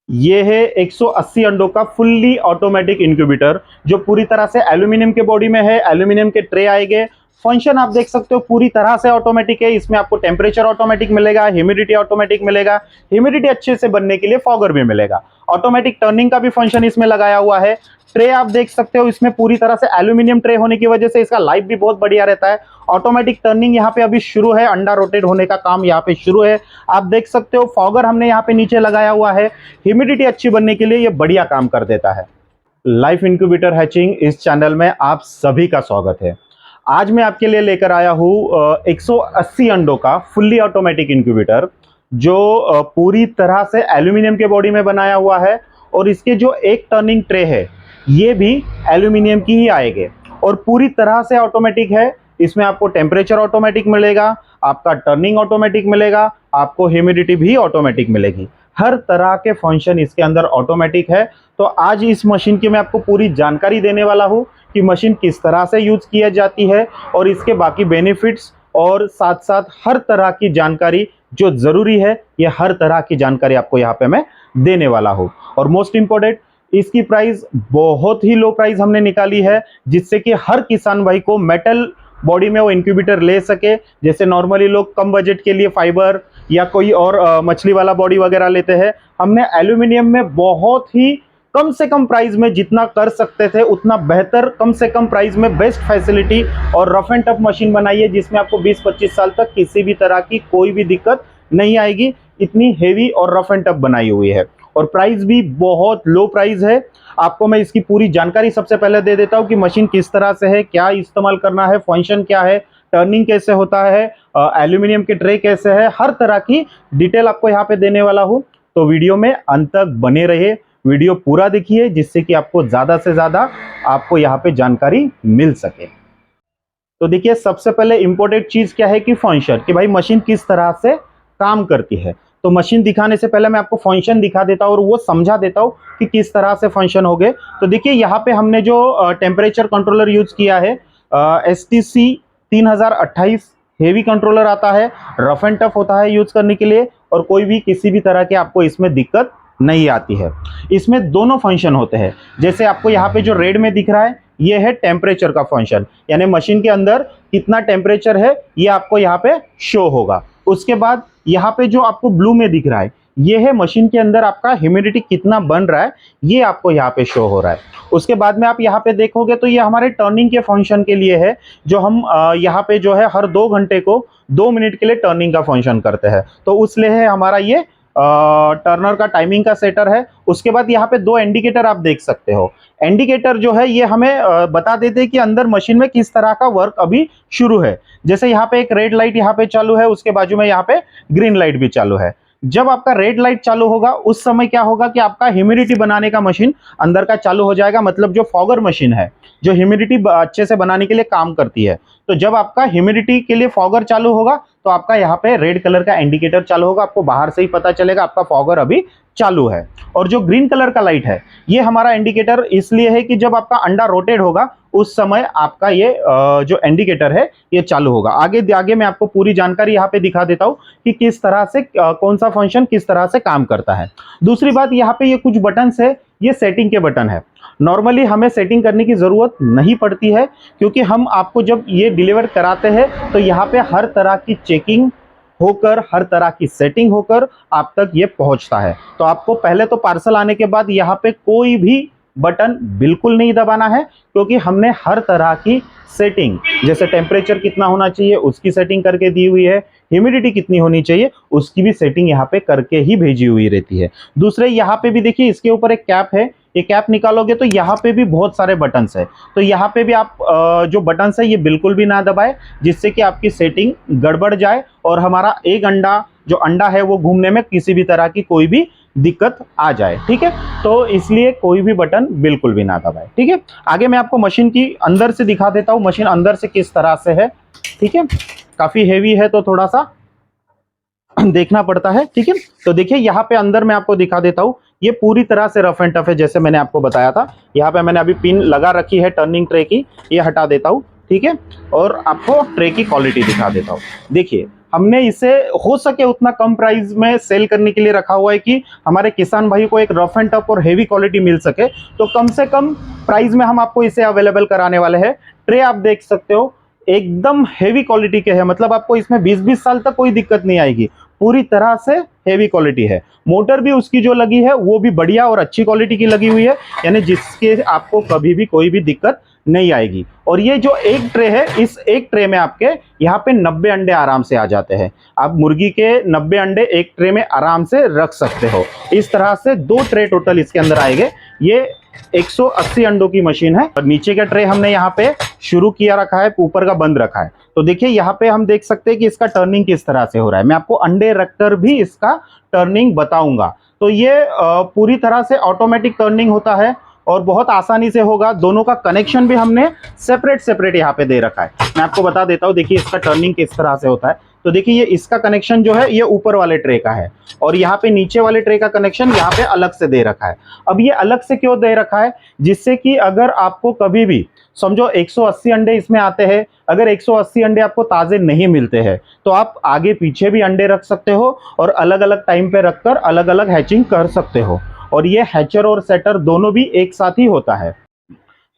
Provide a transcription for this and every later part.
ये है 180 अंडों का फुल्ली ऑटोमेटिक इंक्यूबेटर जो पूरी तरह से एल्यूमिनियम के बॉडी में है। एल्यूमिनियम के ट्रे आएंगे। फंक्शन आप देख सकते हो पूरी तरह से ऑटोमेटिक है। इसमें आपको टेम्परेचर ऑटोमेटिक मिलेगा, ह्यूमिडिटी ऑटोमेटिक मिलेगा, ह्यूमिडिटी अच्छे से बनने के लिए फॉगर भी मिलेगा। ऑटोमेटिक टर्निंग का भी फंक्शन इसमें लगाया हुआ है। ट्रे आप देख सकते हो इसमें पूरी तरह से एल्यूमिनियम ट्रे होने की वजह से इसका लाइफ भी बहुत बढ़िया रहता है। ऑटोमेटिक टर्निंग यहाँ पे अभी शुरू है, अंडा रोटेट होने का काम यहाँ पे शुरू है। आप देख सकते हो फॉगर हमने यहाँ पे नीचे लगाया हुआ है। ह्यूमिडिटी अच्छी बनने के लिए ये बढ़िया काम कर देता है। लाइफ इंक्यूबेटर हैचिंग इस चैनल में आप सभी का स्वागत है। आज मैं आपके लिए लेकर आया हूँ 180 अंडों का फुल्ली ऑटोमेटिक इंक्यूबेटर जो पूरी तरह से एल्यूमिनियम के बॉडी में बनाया हुआ है। और इसके जो एक टर्निंग ट्रे है ये भी एल्यूमिनियम की ही आएंगे और पूरी तरह से ऑटोमेटिक है। इसमें आपको टेम्परेचर ऑटोमेटिक मिलेगा, आपका टर्निंग ऑटोमेटिक मिलेगा, आपको ह्यूमिडिटी भी ऑटोमेटिक मिलेगी। हर तरह के फंक्शन इसके अंदर ऑटोमेटिक है। तो आज इस मशीन की मैं आपको पूरी जानकारी देने वाला हूँ कि मशीन किस तरह से यूज की जाती है और इसके बाकी बेनिफिट्स और साथ साथ हर तरह की जानकारी जो जरूरी है ये हर तरह की जानकारी आपको यहाँ पे मैं देने वाला हूँ। और मोस्ट इंपॉर्टेंट इसकी प्राइस बहुत ही लो प्राइस हमने निकाली है जिससे कि हर किसान भाई को मेटल बॉडी में वो इंक्यूबेटर ले सके। जैसे नॉर्मली लोग कम बजट के लिए फाइबर या कोई और मछली वाला बॉडी वगैरह लेते हैं, हमने एल्यूमिनियम में बहुत ही कम से कम प्राइस में जितना कर सकते थे उतना बेहतर कम से कम प्राइस में बेस्ट फैसिलिटी और रफ एंड टफ मशीन बनाई है जिसमें आपको 20-25 साल तक किसी भी तरह की कोई भी दिक्कत नहीं आएगी। इतनी हेवी और रफ एंड टफ बनाई हुई है और प्राइस भी बहुत लो प्राइस है। आपको मैं इसकी पूरी जानकारी सबसे पहले दे देता हूं कि मशीन किस तरह से है, क्या इस्तेमाल करना है, फंक्शन क्या है, टर्निंग कैसे होता है, एल्यूमिनियम के ट्रे कैसे है, हर तरह की डिटेल आपको यहाँ पे देने वाला हूँ। तो वीडियो में अंत तक बने रहिए, वीडियो पूरा देखिए जिससे कि आपको ज्यादा से ज्यादा आपको यहाँ पे जानकारी मिल सके। तो देखिए सबसे पहले इंपॉर्टेंट चीज क्या है कि फंक्शन, कि भाई मशीन किस तरह से काम करती है। तो मशीन दिखाने से पहले मैं आपको फंक्शन दिखा देता हूँ और वो समझा देता हूँ कि किस तरह से फंक्शन हो गए। तो देखिए यहाँ पे हमने जो टेम्परेचर कंट्रोलर यूज किया है STC 3028 हेवी कंट्रोलर आता है, रफ एंड टफ होता है यूज करने के लिए और कोई भी किसी भी तरह के आपको इसमें दिक्कत नहीं आती है। इसमें दोनों फंक्शन होते हैं। जैसे आपको यहाँ पे जो रेड में दिख रहा है ये है टेम्परेचर का फंक्शन, यानी मशीन के अंदर कितना टेम्परेचर है ये आपको यहाँ पे शो होगा। उसके बाद यहाँ पे जो आपको ब्लू में दिख रहा है ये है मशीन के अंदर आपका ह्यूमिडिटी कितना बन रहा है, ये आपको यहाँ पे शो हो रहा है। उसके बाद में आप यहाँ पे देखोगे तो ये हमारे टर्निंग के फंक्शन के लिए है जो हम यहाँ पे जो है हर 2 घंटे को 2 मिनट के लिए टर्निंग का फंक्शन करते हैं। तो उसलिए है हमारा ये टर्नर का टाइमिंग का सेटर है। उसके बाद यहाँ पे 2 इंडिकेटर आप देख सकते हो। इंडिकेटर जो है ये हमें बता देते हैं कि अंदर मशीन में किस तरह का वर्क अभी शुरू है। जैसे यहाँ पे एक रेड लाइट यहाँ पे चालू है, उसके बाजू में यहाँ पे ग्रीन लाइट भी चालू है। जब आपका रेड लाइट चालू होगा उस समय क्या होगा कि आपका ह्यूमिडिटी बनाने का मशीन अंदर का चालू हो जाएगा, मतलब जो फॉगर मशीन है जो ह्यूमिडिटी अच्छे से बनाने के लिए काम करती है। तो जब आपका ह्यूमिडिटी के लिए फॉगर चालू होगा तो आपका यहाँ पे रेड कलर का इंडिकेटर चालू होगा, आपको बाहर से ही पता चलेगा आपका फॉगर अभी चालू है। और जो ग्रीन कलर का लाइट है ये हमारा इंडिकेटर इसलिए है कि जब आपका अंडा रोटेट होगा उस समय आपका ये जो इंडिकेटर है ये चालू होगा। आगे आगे मैं आपको पूरी जानकारी यहाँ पे दिखा देता हूँ कि किस तरह से कौन सा फंक्शन किस तरह से काम करता है। दूसरी बात यहाँ पे ये कुछ बटन है, ये सेटिंग के बटन है। नॉर्मली हमें सेटिंग करने की जरूरत नहीं पड़ती है क्योंकि हम आपको जब ये डिलीवर कराते हैं तो यहाँ पे हर तरह की चेकिंग होकर हर तरह की सेटिंग होकर आप तक ये पहुंचता है। तो आपको पहले तो पार्सल आने के बाद यहाँ पे कोई भी बटन बिल्कुल नहीं दबाना है क्योंकि हमने हर तरह की सेटिंग, जैसे टेम्परेचर कितना होना चाहिए उसकी सेटिंग करके दी हुई है, ह्यूमिडिटी कितनी होनी चाहिए उसकी भी सेटिंग यहाँ पे करके ही भेजी हुई रहती है। दूसरे यहाँ पे भी देखिए इसके ऊपर एक कैप है, ये कैप निकालोगे तो यहाँ पे भी बहुत सारे बटन्स है। तो यहाँ पे भी आप जो बटन्स है ये बिल्कुल भी ना दबाए जिससे कि आपकी सेटिंग गड़बड़ जाए और हमारा एक अंडा जो अंडा है वो घूमने में किसी भी तरह की कोई भी दिक्कत आ जाए। ठीक है, तो इसलिए कोई भी बटन बिल्कुल भी ना दबाए। ठीक है, आगे मैं आपको मशीन की अंदर से दिखा देता हूँ मशीन अंदर से किस तरह से है। ठीक है, काफी हेवी है तो थोड़ा सा देखना पड़ता है। ठीक है, तो देखिए यहाँ पे अंदर मैं आपको दिखा देता हूँ, ये पूरी तरह से रफ एंड टफ है जैसे मैंने आपको बताया था। यहाँ पे मैंने अभी पिन लगा रखी है टर्निंग ट्रे की, ये हटा देता हूँ। ठीक है, और आपको ट्रे की क्वालिटी दिखा देता हूँ। देखिए हमने इसे हो सके उतना कम प्राइस में सेल करने के लिए रखा हुआ है कि हमारे किसान भाई को एक रफ एंड टफ और हेवी क्वालिटी मिल सके। तो कम से कम प्राइस में हम आपको इसे अवेलेबल कराने वाले हैं। ट्रे आप देख सकते हो एकदम हेवी क्वालिटी के है, मतलब आपको इसमें 20-20 साल तक कोई दिक्कत नहीं आएगी, पूरी तरह से हेवी क्वालिटी है। मोटर भी उसकी जो लगी है वो भी बढ़िया और अच्छी क्वालिटी की लगी हुई है, यानी जिसके आपको कभी भी कोई भी दिक्कत नहीं आएगी। और ये जो एक ट्रे है, इस एक ट्रे में आपके यहाँ पे 90 अंडे आराम से आ जाते हैं। आप मुर्गी के 90 अंडे एक ट्रे में आराम से रख सकते हो। इस तरह से 2 ट्रे टोटल इसके अंदर आएंगे। ये 180 अंडों की मशीन है और नीचे का ट्रे हमने यहाँ पे शुरू किया रखा है, ऊपर का बंद रखा है। तो देखिए यहाँ पे हम देख सकते हैं कि इसका टर्निंग किस तरह से हो रहा है। मैं आपको अंडे रखकर भी इसका टर्निंग बताऊंगा। तो ये पूरी तरह से ऑटोमेटिक टर्निंग होता है और बहुत आसानी से होगा। दोनों का कनेक्शन भी हमने सेपरेट यहाँ पे दे रखा है। मैं आपको बता देता हूँ, देखिए इसका टर्निंग किस तरह से होता है। तो देखिए ये इसका कनेक्शन जो है ये ऊपर वाले ट्रे का है और यहाँ पे नीचे वाले ट्रे का कनेक्शन यहाँ पे अलग से दे रखा है। अब ये अलग से क्यों दे रखा है? जिससे कि अगर आपको कभी भी समझो 180 अंडे इसमें आते हैं, अगर 180 अंडे आपको ताजे नहीं मिलते हैं तो आप आगे पीछे भी अंडे रख सकते हो और अलग अलग टाइम पे रखकर अलग अलग हैचिंग कर सकते हो। और ये हैचर और सेटर दोनों भी एक साथ ही होता है।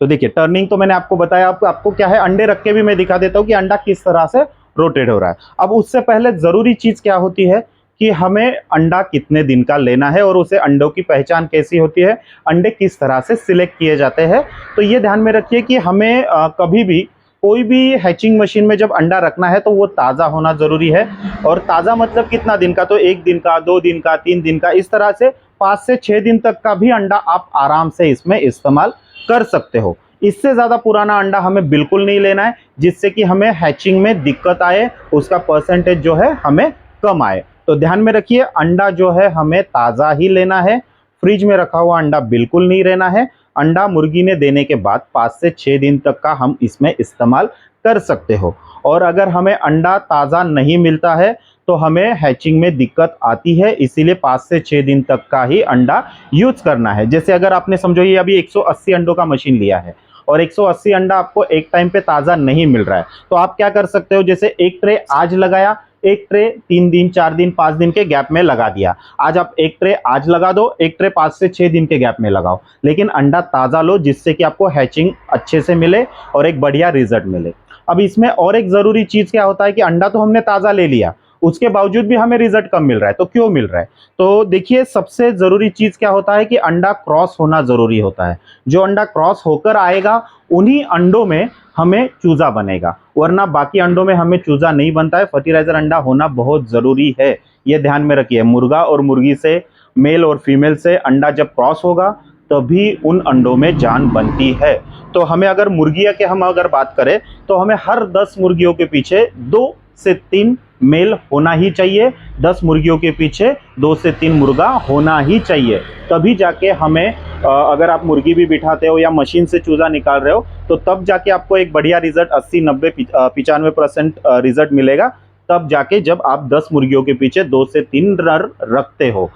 तो देखिए टर्निंग तो मैंने आपको बताया, आपको क्या है अंडे रख के भी मैं दिखा देता हूँ कि अंडा किस तरह से रोटेट हो रहा है। अब उससे पहले जरूरी चीज क्या होती है कि हमें अंडा कितने दिन का लेना है और उसे अंडों की पहचान कैसी होती है, अंडे किस तरह से सिलेक्ट किए जाते हैं। तो ये ध्यान में रखिए कि हमें कभी भी कोई भी हैचिंग मशीन में जब अंडा रखना है तो वो ताज़ा होना ज़रूरी है। और ताज़ा मतलब कितना दिन का? तो 1 दिन का, 2 दिन का, 3 दिन का, इस तरह से 5 से 6 दिन तक का भी अंडा आप आराम से इसमें इस्तेमाल कर सकते हो। इससे ज़्यादा पुराना अंडा हमें बिल्कुल नहीं लेना है, जिससे कि हमें हैचिंग में दिक्कत आए, उसका परसेंटेज जो है हमें कम आए। तो ध्यान में रखिए अंडा जो है हमें ताज़ा ही लेना है, फ्रिज में रखा हुआ अंडा बिल्कुल नहीं लेना है। अंडा मुर्गी ने देने के बाद 5 से 6 दिन तक का हम इसमें इस्तेमाल कर सकते हो। और अगर हमें अंडा ताज़ा नहीं मिलता है तो हमें हैचिंग में दिक्कत आती है, इसीलिए 5 से 6 दिन तक का ही अंडा यूज करना है। जैसे अगर आपने समझो ये अभी 180 अंडों का मशीन लिया है और 180 अंडा आपको एक टाइम पे ताज़ा नहीं मिल रहा है, तो आप क्या कर सकते हो, जैसे एक ट्रे आज लगाया, एक ट्रे 3 दिन, 4 दिन, 5 दिन के गैप में लगा दिया। आज आप एक ट्रे आज लगा दो, एक ट्रे 5 से 6 दिन के गैप में लगाओ, लेकिन अंडा ताज़ा लो, जिससे कि आपको हैचिंग अच्छे से मिले और एक बढ़िया रिजल्ट मिले। अब इसमें और एक ज़रूरी चीज़ क्या होता है कि अंडा तो हमने ताज़ा ले लिया, उसके बावजूद भी हमें रिजल्ट कम मिल रहा है। तो क्यों मिल रहा है? तो देखिए सबसे ज़रूरी चीज़ क्या होता है कि अंडा क्रॉस होना ज़रूरी होता है। जो अंडा क्रॉस होकर आएगा उन्हीं अंडों में हमें चूजा बनेगा, वरना बाकी अंडों में हमें चूजा नहीं बनता है। फर्टिलाइजर अंडा होना बहुत ज़रूरी है, ये ध्यान में रखिए। मुर्गा और मुर्गी से, मेल और फीमेल से अंडा जब क्रॉस होगा तभी उन अंडों में जान बनती है। तो हमें अगर मुर्गियाँ के हम अगर बात करें तो हमें हर 10 मुर्गियों के पीछे 2 से 3 मेल होना ही चाहिए, 10 मुर्गियों के पीछे 2 से 3 मुर्गा होना ही चाहिए। तभी जाके हमें अगर आप मुर्गी भी बिठाते हो या मशीन से चूजा निकाल रहे हो तो तब जाके आपको एक बढ़िया रिजल्ट 80, 90, 95% रिजल्ट मिलेगा। तब जाके जब आप 10 मुर्गियों के पीछे 2 से 3 नर रखते हो।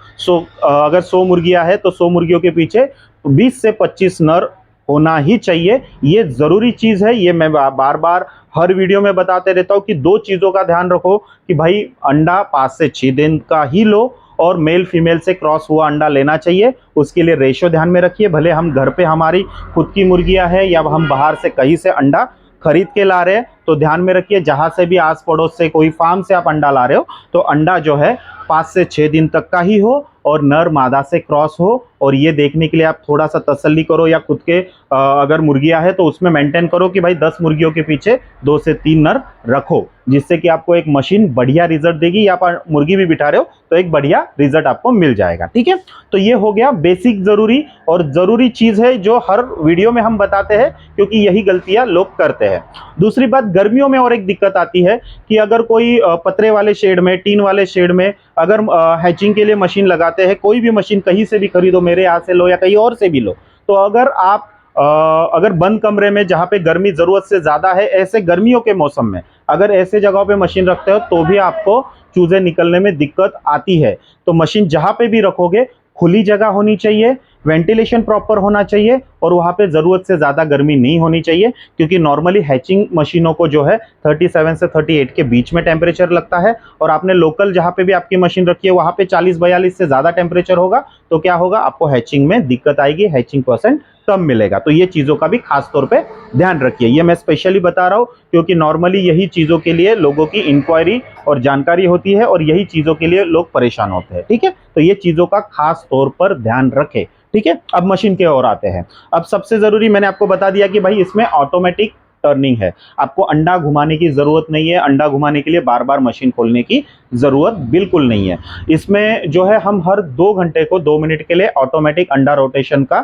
अगर 100 मुर्गियां है तो 100 मुर्गियों के पीछे 20 से 25 नर होना ही चाहिए। ये ज़रूरी चीज़ है, ये मैं बार बार हर वीडियो में बताते रहता हूँ कि 2 चीज़ों का ध्यान रखो कि भाई अंडा 5 से 6 दिन का ही लो और मेल फीमेल से क्रॉस हुआ अंडा लेना चाहिए। उसके लिए रेशो ध्यान में रखिए। भले हम घर पे हमारी खुद की मुर्गियां हैं या हम बाहर से कहीं से अंडा खरीद के ला रहे हैं, तो ध्यान में रखिए जहां से भी आस पड़ोस से कोई फार्म से आप अंडा ला रहे हो तो अंडा जो है 5 से 6 दिन तक का ही हो और नर मादा से क्रॉस हो। और ये देखने के लिए आप थोड़ा सा तसल्ली करो या खुद के अगर मुर्गियां है तो उसमें मेंटेन करो कि भाई 10 मुर्गियों के पीछे 2 से 3 नर रखो, जिससे कि आपको एक मशीन बढ़िया रिजल्ट देगी। या आप मुर्गी भी बिठा रहे हो तो एक बढ़िया रिजल्ट आपको मिल जाएगा। ठीक है, तो ये हो गया बेसिक जरूरी और ज़रूरी चीज़ है जो हर वीडियो में हम बताते हैं, क्योंकि यही गलतियां लोग करते हैं। दूसरी बात, गर्मियों में और एक दिक्कत आती है कि अगर कोई पतरे वाले शेड में, टीन वाले शेड में अगर हैचिंग के लिए मशीन लगाते हैं, कोई भी मशीन कहीं से भी खरीदो, मेरे यहाँ से लो या कहीं और से भी लो, तो अगर आप अगर बंद कमरे में जहाँ पे गर्मी ज़रूरत से ज़्यादा है, ऐसे गर्मियों के मौसम में अगर ऐसे जगहों पे मशीन रखते हो तो भी आपको चूजे निकलने में दिक्कत आती है। तो मशीन जहाँ पे भी रखोगे खुली जगह होनी चाहिए, वेंटिलेशन प्रॉपर होना चाहिए और वहाँ पे ज़रूरत से ज़्यादा गर्मी नहीं होनी चाहिए, क्योंकि नॉर्मली हैचिंग मशीनों को जो है 37 से 38 के बीच में टेम्परेचर लगता है, और आपने लोकल जहाँ पे भी आपकी मशीन रखी है वहाँ पे 40-42 से ज़्यादा टेम्परेचर होगा तो क्या होगा, आपको हैचिंग में दिक्कत आएगी, हैचिंग परसेंट कम मिलेगा। तो ये चीज़ों का भी खास तौर पे ध्यान रखिए। ये मैं स्पेशली बता रहा हूँ क्योंकि नॉर्मली यही चीज़ों के लिए लोगों की इंक्वायरी और जानकारी होती है और यही चीज़ों के लिए लोग परेशान होते हैं। ठीक है, तो ये चीज़ों का खास तौर पर ध्यान रखें। ठीक है, अब मशीन के ओर आते हैं। अब सबसे ज़रूरी मैंने आपको बता दिया कि भाई इसमें ऑटोमेटिक टर्निंग है, आपको अंडा घुमाने की ज़रूरत नहीं है, अंडा घुमाने के लिए बार बार मशीन खोलने की ज़रूरत बिल्कुल नहीं है। इसमें जो है हम हर 2 घंटे को 2 मिनट के लिए ऑटोमेटिक अंडा रोटेशन का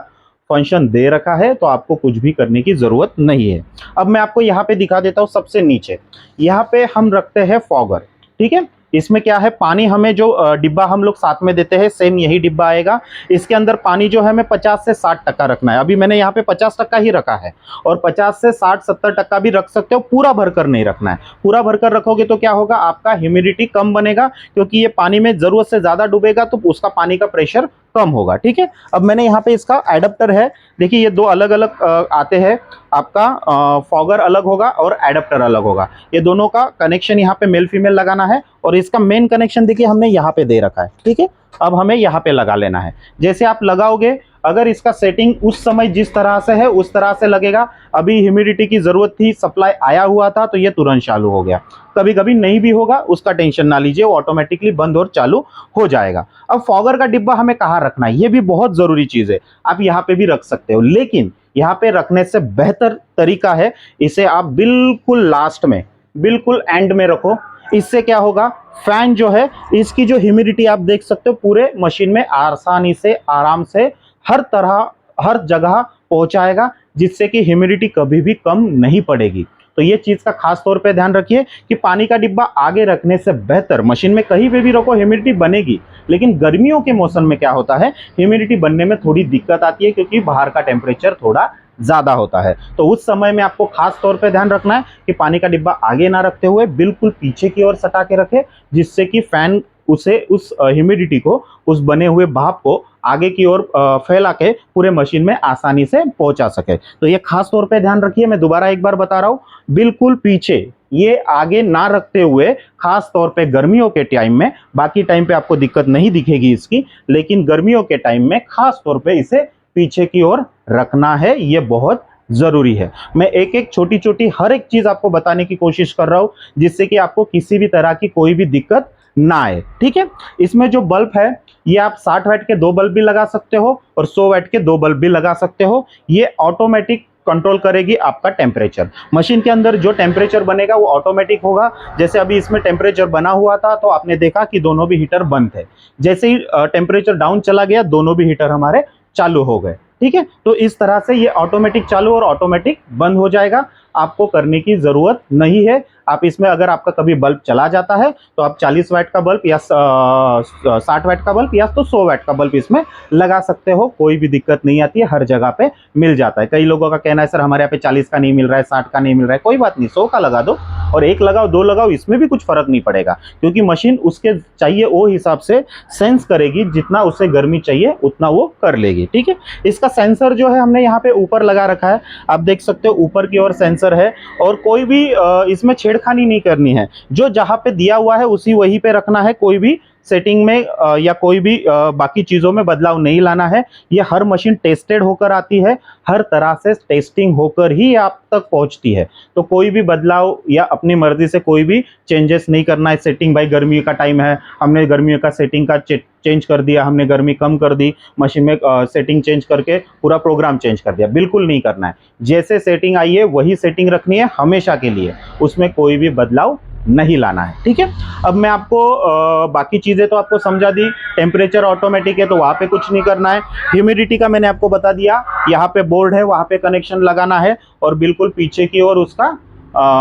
फंक्शन दे रखा है, तो आपको कुछ भी करने की ज़रूरत नहीं है। अब मैं आपको यहाँ पे दिखा देता हूँ, सबसे नीचे यहाँ पे हम रखते हैं फॉगर। ठीक है, इसमें क्या है, पानी हमें जो डिब्बा हम लोग साथ में देते हैं सेम यही डिब्बा आएगा। इसके अंदर पानी जो है हमें 50 से 60% रखना है। अभी मैंने यहाँ पे 50% ही रखा है, और 50 से 60-70% भी रख सकते हो, पूरा भरकर नहीं रखना है। पूरा भरकर रखोगे तो क्या होगा, आपका ह्यूमिडिटी कम बनेगा, क्योंकि ये पानी में ज़रूरत से ज़्यादा डूबेगा तो उसका पानी का प्रेशर कम होगा। ठीक है, अब मैंने यहाँ पे इसका एडाप्टर है, देखिए ये दो अलग अलग आते हैं, आपका फॉगर अलग होगा और एडाप्टर अलग होगा। ये दोनों का कनेक्शन यहाँ पे मेल फीमेल लगाना है, और इसका मेन कनेक्शन देखिए हमने यहाँ पे दे रखा है। ठीक है, अब हमें यहाँ पे लगा लेना है। जैसे आप लगाओगे, अगर इसका सेटिंग उस समय जिस तरह से है उस तरह से लगेगा। अभी ह्यूमिडिटी की ज़रूरत थी, सप्लाई आया हुआ था तो ये तुरंत चालू हो गया। कभी कभी नहीं भी होगा, उसका टेंशन ना लीजिए, वो ऑटोमेटिकली बंद और चालू हो जाएगा। अब फॉगर का डिब्बा हमें कहाँ रखना है, ये भी बहुत ज़रूरी चीज़ है। आप यहाँ पे भी रख सकते हो, लेकिन यहाँ पे रखने से बेहतर तरीका है इसे आप बिल्कुल लास्ट में, बिल्कुल एंड में रखो। इससे क्या होगा, फैन जो है इसकी जो ह्यूमिडिटी आप देख सकते हो पूरे मशीन में आसानी से, आराम से, हर तरह, हर जगह पहुंचाएगा, जिससे कि ह्यूमिडिटी कभी भी कम नहीं पड़ेगी। तो ये चीज़ का खास तौर पे ध्यान रखिए कि पानी का डिब्बा आगे रखने से बेहतर, मशीन में कहीं पे भी रखो ह्यूमिडिटी बनेगी, लेकिन गर्मियों के मौसम में क्या होता है, ह्यूमिडिटी बनने में थोड़ी दिक्कत आती है, क्योंकि बाहर का टेम्परेचर थोड़ा ज़्यादा होता है। तो उस समय में आपको खास तौर पे ध्यान रखना है कि पानी का डिब्बा आगे ना रखते हुए बिल्कुल पीछे की ओर सटा के रखे, जिससे कि फैन उसे उस ह्यूमिडिटी को, उस बने हुए भाप को आगे की ओर फैला के पूरे मशीन में आसानी से पहुंचा सके। तो ये खास तौर पे ध्यान रखिए। मैं दोबारा एक बार बता रहा हूँ, बिल्कुल पीछे, ये आगे ना रखते हुए, खास तौर पे गर्मियों के टाइम में, बाकी टाइम पे आपको दिक्कत नहीं दिखेगी इसकी, लेकिन गर्मियों के टाइम में खास तौर पे इसे पीछे की ओर रखना है, ये बहुत जरूरी है। मैं एक एक छोटी छोटी हर एक चीज आपको बताने की कोशिश कर रहा हूं, जिससे कि आपको किसी भी तरह की कोई भी दिक्कत ना आए। ठीक है, इसमें जो बल्ब है ये आप 60 वाट के 2 बल्ब भी लगा सकते हो और 100 वाट के 2 बल्ब भी लगा सकते हो। ये ऑटोमेटिक कंट्रोल करेगी आपका टेम्परेचर। मशीन के अंदर जो टेम्परेचर बनेगा वो ऑटोमेटिक होगा। जैसे अभी इसमें टेम्परेचर बना हुआ था तो आपने देखा कि दोनों भी हीटर बंद थे, जैसे ही टेम्परेचर डाउन चला गया दोनों भी हीटर हमारे चालू हो गए। ठीक है, तो इस तरह से ये ऑटोमेटिक चालू और ऑटोमेटिक बंद हो जाएगा, आपको करने की जरूरत नहीं है। आप इसमें अगर आपका कभी बल्ब चला जाता है तो आप 40 वाट का बल्ब या 60 वाट का बल्ब या तो 100 वाट का बल्ब इसमें लगा सकते हो, कोई भी दिक्कत नहीं आती है, हर जगह पे मिल जाता है। कई लोगों का कहना है सर हमारे यहाँ पे 40 का नहीं मिल रहा है, 60 का नहीं मिल रहा है, कोई बात नहीं, 100 का लगा दो, और 1 लगाओ 2 लगाओ, इसमें भी कुछ फर्क नहीं पड़ेगा, क्योंकि मशीन उसके चाहिए वो हिसाब से सेंस करेगी, जितना उसे गर्मी चाहिए उतना वो कर लेगी। ठीक है, इसका सेंसर जो है हमने यहाँ पे ऊपर लगा रखा है, आप देख सकते हो ऊपर की ओर सेंसर है, और कोई भी इसमें छेड़खानी नहीं करनी है, जो जहाँ पे दिया हुआ है उसी वहीं पे रखना है, कोई भी सेटिंग में या कोई भी बाकी चीज़ों में बदलाव नहीं लाना है। ये हर मशीन टेस्टेड होकर आती है, हर तरह से टेस्टिंग होकर ही आप तक पहुंचती है, तो कोई भी बदलाव या अपनी मर्जी से कोई भी चेंजेस नहीं करना है। सेटिंग भाई गर्मी का टाइम है, हमने गर्मियों का सेटिंग का चेंज कर दिया, हमने गर्मी कम कर दी, मशीन में सेटिंग चेंज करके पूरा प्रोग्राम चेंज कर दिया, बिल्कुल नहीं करना है। जैसे सेटिंग आई है वही सेटिंग रखनी है हमेशा के लिए, उसमें कोई भी बदलाव नहीं लाना है। ठीक है, अब मैं आपको बाकी चीज़ें तो आपको समझा दी, टेम्परेचर ऑटोमेटिक है तो वहाँ पे कुछ नहीं करना है। ह्यूमिडिटी का मैंने आपको बता दिया, यहाँ पे बोर्ड है वहाँ पे कनेक्शन लगाना है, और बिल्कुल पीछे की ओर उसका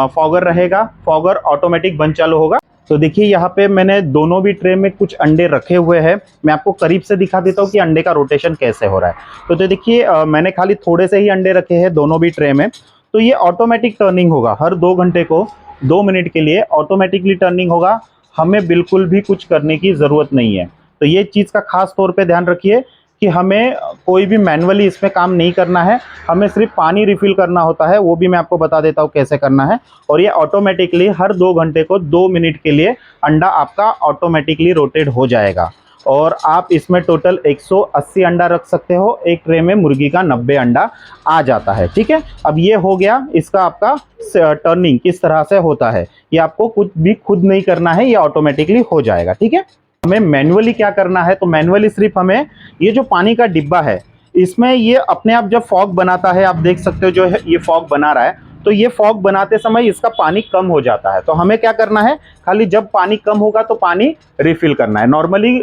फॉगर रहेगा, फॉगर ऑटोमेटिक बंद चालू होगा। तो देखिए यहाँ पे मैंने दोनों भी ट्रे में कुछ अंडे रखे हुए हैं, मैं आपको करीब से दिखा देता हूँ कि अंडे का रोटेशन कैसे हो रहा है। तो देखिए मैंने खाली थोड़े से ही अंडे रखे हैं दोनों भी ट्रे में, तो ये ऑटोमेटिक टर्निंग होगा, हर 2 घंटे को 2 मिनट के लिए ऑटोमेटिकली टर्निंग होगा, हमें बिल्कुल भी कुछ करने की ज़रूरत नहीं है। तो ये चीज़ का खास तौर पे ध्यान रखिए कि हमें कोई भी मैनुअली इसमें काम नहीं करना है, हमें सिर्फ पानी रिफ़िल करना होता है, वो भी मैं आपको बता देता हूँ कैसे करना है। और ये ऑटोमेटिकली हर 2 घंटे को 2 मिनट के लिए अंडा आपका ऑटोमेटिकली रोटेट हो जाएगा। और आप इसमें टोटल 180 अंडा रख सकते हो। एक ट्रे में मुर्गी का 90 अंडा आ जाता है, ठीक है। अब ये हो गया इसका आपका टर्निंग किस तरह से होता है, ये आपको कुछ भी खुद नहीं करना है, ये ऑटोमेटिकली हो जाएगा, ठीक है। हमें मैनुअली क्या करना है, तो मैनुअली सिर्फ हमें ये जो पानी का डिब्बा है, इसमें ये अपने आप जब फॉग बनाता है, आप देख सकते हो जो है ये फॉग बना रहा है, तो ये फॉग बनाते समय इसका पानी कम हो जाता है। तो हमें क्या करना है, खाली जब पानी कम होगा तो पानी रिफिल करना है। नॉर्मली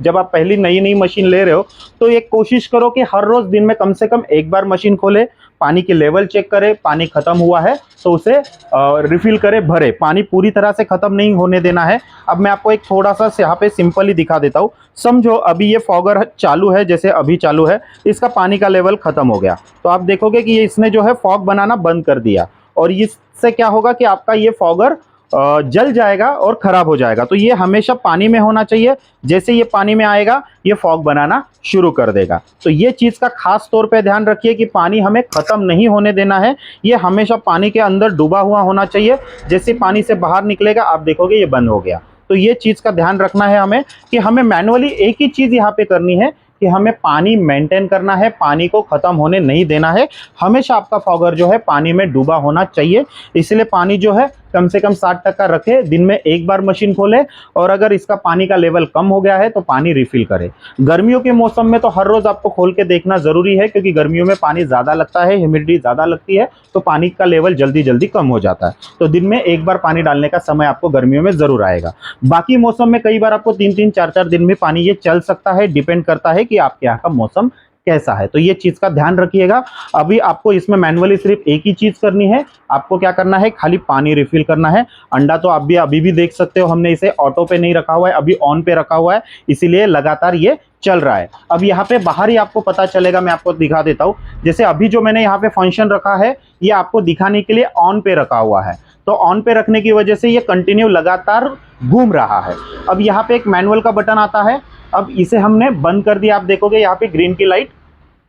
जब आप पहली नई नई मशीन ले रहे हो तो एक कोशिश करो कि हर रोज दिन में कम से कम एक बार मशीन खोले, पानी की लेवल चेक करे, पानी खत्म हुआ है तो उसे रिफिल करे, भरे। पानी पूरी तरह से खत्म नहीं होने देना है। अब मैं आपको एक थोड़ा सा यहाँ पे सिंपली दिखा देता हूँ। समझो अभी ये फॉगर चालू है, जैसे अभी चालू है, इसका पानी का लेवल खत्म हो गया, तो आप देखोगे कि ये इसने जो है फॉग बनाना बंद कर दिया, और इससे क्या होगा कि आपका ये फॉगर जल जाएगा और खराब हो जाएगा। तो ये हमेशा पानी में होना चाहिए, जैसे ये पानी में आएगा ये फॉग बनाना शुरू कर देगा। तो ये चीज़ का खास तौर पे ध्यान रखिए कि पानी हमें ख़त्म नहीं होने देना है, ये हमेशा पानी के अंदर डूबा हुआ होना चाहिए। जैसे पानी से बाहर निकलेगा आप देखोगे ये बंद हो गया। तो ये चीज़ का ध्यान रखना है हमें कि हमें मैनुअली एक ही चीज़ यहाँ पे करनी है कि हमें पानी मेंटेन करना है, पानी को ख़त्म होने नहीं देना है। हमेशा आपका फॉगर जो है पानी में डूबा होना चाहिए, इसलिए पानी जो है कम से कम 60% रखे, दिन में एक बार मशीन खोले, और अगर इसका पानी का लेवल कम हो गया है तो पानी रिफिल करें। गर्मियों के मौसम में तो हर रोज़ आपको खोल के देखना ज़रूरी है, क्योंकि गर्मियों में पानी ज़्यादा लगता है, ह्यूमिडिटी ज़्यादा लगती है, तो पानी का लेवल जल्दी जल्दी कम हो जाता है। तो दिन में एक बार पानी डालने का समय आपको गर्मियों में ज़रूर आएगा। बाकी मौसम में कई बार आपको 3-3 4-4 दिन में पानी ये चल सकता है, डिपेंड करता है कि आपके यहाँ का मौसम कैसा है। तो ये चीज़ का ध्यान रखिएगा। अभी आपको इसमें मैनुअली सिर्फ एक ही चीज़ करनी है, आपको क्या करना है, खाली पानी रिफिल करना है। अंडा तो आप भी अभी भी देख सकते हो, हमने इसे ऑटो पे नहीं रखा हुआ है, अभी ऑन पे रखा हुआ है, इसीलिए लगातार ये चल रहा है। अब यहाँ पे बाहर ही आपको पता चलेगा, मैं आपको दिखा देता हूँ। जैसे अभी जो मैंने यहाँ पे फंक्शन रखा है, ये आपको दिखाने के लिए ऑन पे रखा हुआ है, तो ऑन पे रखने की वजह से ये कंटिन्यू लगातार घूम रहा है। अब यहाँ पे एक मैनुअल का बटन आता है, अब इसे हमने बंद कर दिया। आप देखोगे यहाँ पे ग्रीन की लाइट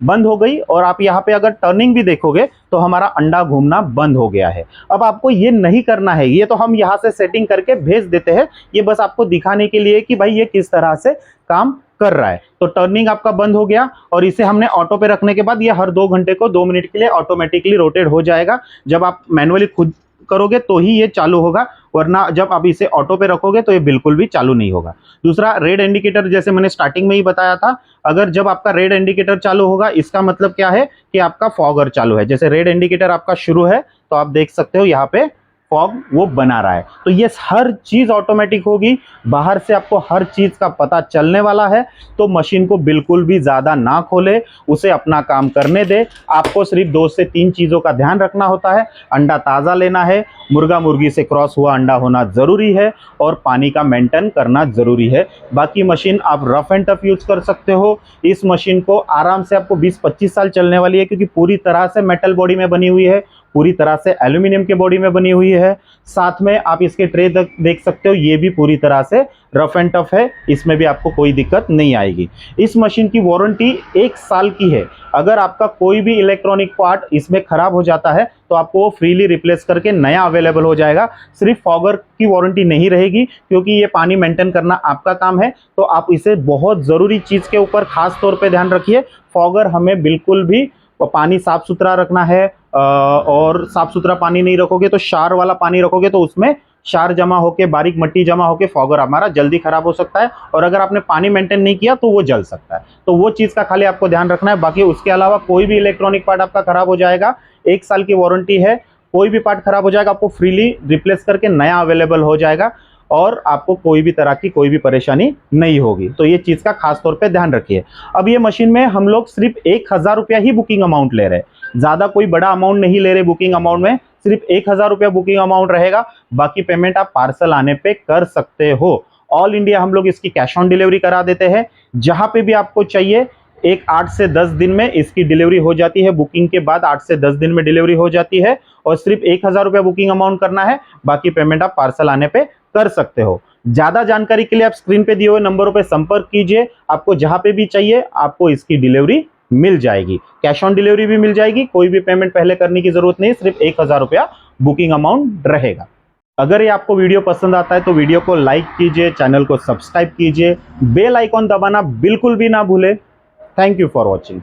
बंद हो गई, और आप यहाँ पे अगर टर्निंग भी देखोगे तो हमारा अंडा घूमना बंद हो गया है। अब आपको ये नहीं करना है, ये तो हम यहाँ से सेटिंग करके भेज देते हैं, ये बस आपको दिखाने के लिए कि भाई ये किस तरह से काम कर रहा है। तो टर्निंग आपका बंद हो गया, और इसे हमने ऑटो पे रखने के बाद ये हर 2 घंटे को 2 मिनट के लिए ऑटोमेटिकली रोटेट हो जाएगा। जब आप मैनुअली खुद करोगे तो ही ये चालू होगा, वरना जब आप इसे ऑटो पे रखोगे तो ये बिल्कुल भी चालू नहीं होगा। दूसरा, रेड इंडिकेटर, जैसे मैंने स्टार्टिंग में ही बताया था, अगर जब आपका रेड इंडिकेटर चालू होगा इसका मतलब क्या है कि आपका फॉगर चालू है। जैसे रेड इंडिकेटर आपका शुरू है तो आप देख सकते हो यहाँ पे फॉग वो बना रहा है। तो ये हर चीज़ ऑटोमेटिक होगी, बाहर से आपको हर चीज़ का पता चलने वाला है। तो मशीन को बिल्कुल भी ज़्यादा ना खोले, उसे अपना काम करने दे। आपको सिर्फ 2 से 3 चीज़ों का ध्यान रखना होता है। अंडा ताज़ा लेना है, मुर्गा मुर्गी से क्रॉस हुआ अंडा होना ज़रूरी है, और पानी का मेंटेन करना ज़रूरी है। बाकी मशीन आप रफ एंड टफ यूज़ कर सकते हो। इस मशीन को आराम से आपको 20-25 साल चलने वाली है, क्योंकि पूरी तरह से मेटल बॉडी में बनी हुई है, पूरी तरह से एल्यूमिनियम के बॉडी में बनी हुई है। साथ में आप इसके ट्रे देख सकते हो, ये भी पूरी तरह से रफ एंड टफ है, इसमें भी आपको कोई दिक्कत नहीं आएगी। इस मशीन की वारंटी 1 साल की है। अगर आपका कोई भी इलेक्ट्रॉनिक पार्ट इसमें खराब हो जाता है तो आपको वो फ्रीली रिप्लेस करके नया अवेलेबल हो जाएगा। सिर्फ फॉगर की वारंटी नहीं रहेगी, क्योंकि ये पानी मेंटेन करना आपका काम है। तो आप इसे बहुत ज़रूरी चीज़ के ऊपर खास तौर पे ध्यान रखिए। फॉगर हमें बिल्कुल भी पानी साफ सुथरा रखना है, और साफ सुथरा पानी नहीं रखोगे तो क्षार वाला पानी रखोगे तो उसमें क्षार जमा होके, बारीक मिट्टी जमा होके फॉगर हमारा जल्दी खराब हो सकता है, और अगर आपने पानी मेंटेन नहीं किया तो वो जल सकता है। तो वो चीज़ का खाली आपको ध्यान रखना है। बाकी उसके अलावा कोई भी इलेक्ट्रॉनिक पार्ट आपका खराब हो जाएगा, 1 साल की वारंटी है, कोई भी पार्ट खराब हो जाएगा आपको फ्रीली रिप्लेस करके नया अवेलेबल हो जाएगा, और आपको कोई भी तरह की कोई भी परेशानी नहीं होगी। तो ये चीज़ का खास तौर पे ध्यान रखिए। अब ये मशीन में हम लोग सिर्फ 1000 रुपया ही बुकिंग अमाउंट ले रहे हैं, ज़्यादा कोई बड़ा अमाउंट नहीं ले रहे बुकिंग अमाउंट में, सिर्फ 1000 रुपया बुकिंग अमाउंट रहेगा। बाकी पेमेंट आप पार्सल आने पे कर सकते हो। ऑल इंडिया हम लोग इसकी कैश ऑन डिलीवरी करा देते हैं, जहाँ पे भी आपको चाहिए। 8 से 10 दिन में इसकी डिलीवरी हो जाती है, बुकिंग के बाद 8 से 10 दिन में डिलीवरी हो जाती है, और सिर्फ 1000 रुपया बुकिंग अमाउंट करना है, बाकी पेमेंट आप पार्सल आने पे कर सकते हो। ज्यादा जानकारी के लिए आप स्क्रीन पे दिए हुए नंबरों पे संपर्क कीजिए, आपको जहां पे भी चाहिए आपको इसकी डिलीवरी मिल जाएगी। कैश ऑन डिलीवरी भी मिल जाएगी, कोई भी पेमेंट पहले करने की जरूरत नहीं, सिर्फ 1000 रुपया बुकिंग अमाउंट रहेगा। अगर ये आपको वीडियो पसंद आता है तो वीडियो को लाइक कीजिए, चैनल को सब्सक्राइब कीजिए, बेल आइकॉन दबाना बिल्कुल भी ना भूले। Thank you for watching.